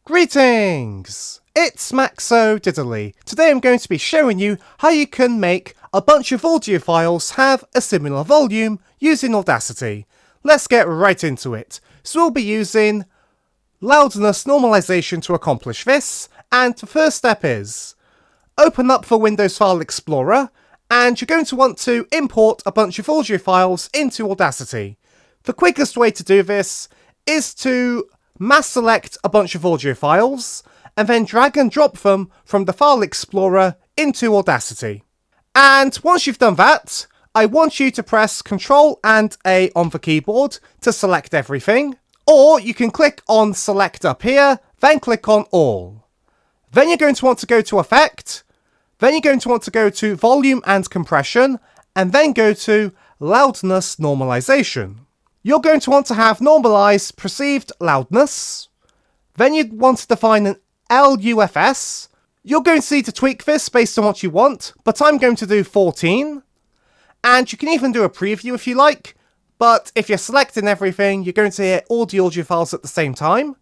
Greetings! It's Maxo Diddly. Today I'm going to be showing you how you can make a bunch of audio files have a similar volume using Audacity. Let's get right into it. So we'll be using Loudness Normalization to accomplish this, and the first step is open up the Windows File Explorer, and you're going to want to import a bunch of audio files into Audacity. The quickest way to do this is to mass select a bunch of audio files and then drag and drop them from the File Explorer into Audacity. And once you've done that, I want you to press CTRL and A on the keyboard to select everything, or you can click on Select up here, then click on All. Then you're going to want to go to Effect, then you're going to want to go to Volume and Compression, and then go to Loudness Normalization. You're going to want to have Normalize Perceived Loudness, then you'd want to define an LUFS. You're going to need to tweak this based on what you want, but I'm going to do 14. And you can even do a preview if you like, but if you're selecting everything, you're going to hear all the audio files at the same time.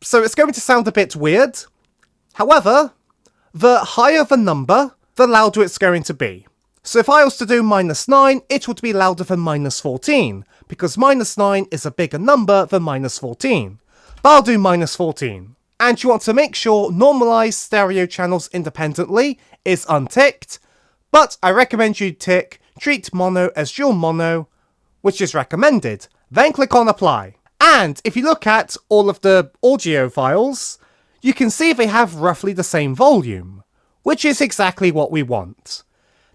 So it's going to sound a bit weird. However, the higher the number, the louder it's going to be. So if I was to do -9, it would be louder than -14, because -9 is a bigger number than -14. But I'll do -14. And you want to make sure Normalize stereo channels independently is unticked, but I recommend you tick Treat Mono as Dual Mono, which is recommended. Then click on Apply. And if you look at all of the audio files, you can see they have roughly the same volume, which is exactly what we want.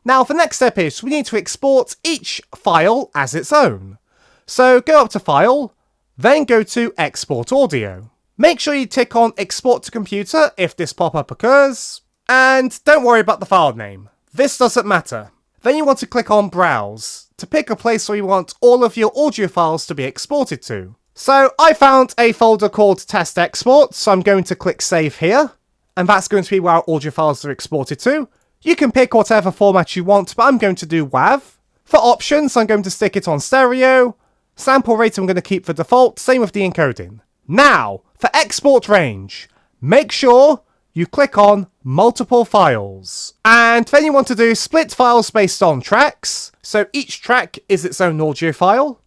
Now the next step is we need to export each file as its own. So go up to File, then go to Export Audio. Make sure you tick on Export to Computer if this pop-up occurs, and don't worry about the file name. This doesn't matter. Then you want to click on Browse to pick a place where you want all of your audio files to be exported to. So I found a folder called Test Export, so I'm going to click Save here, and that's going to be where our audio files are exported to. You can pick whatever format you want, but I'm going to do WAV. For options, I'm going to stick it on stereo. Sample rate I'm going to keep for default, same with the encoding. Now, for export range, make sure you click on multiple files. And then you want to do split files based on tracks, so each track is its own audio file.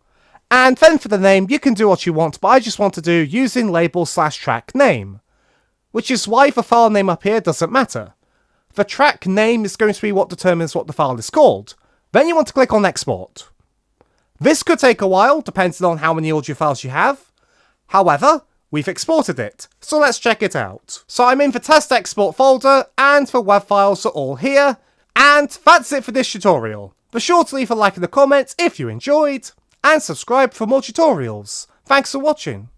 And then for the name, you can do what you want, but I just want to do using label/track name, which is why the file name up here doesn't matter. The track name is going to be what determines what the file is called. Then you want to click on Export. This could take a while, depending on how many audio files you have. However, we've exported it, so let's check it out. So I'm in the Test Export folder, and the WAV files are all here. And that's it for this tutorial. Be sure to leave a like in the comments if you enjoyed, and subscribe for more tutorials. Thanks for watching.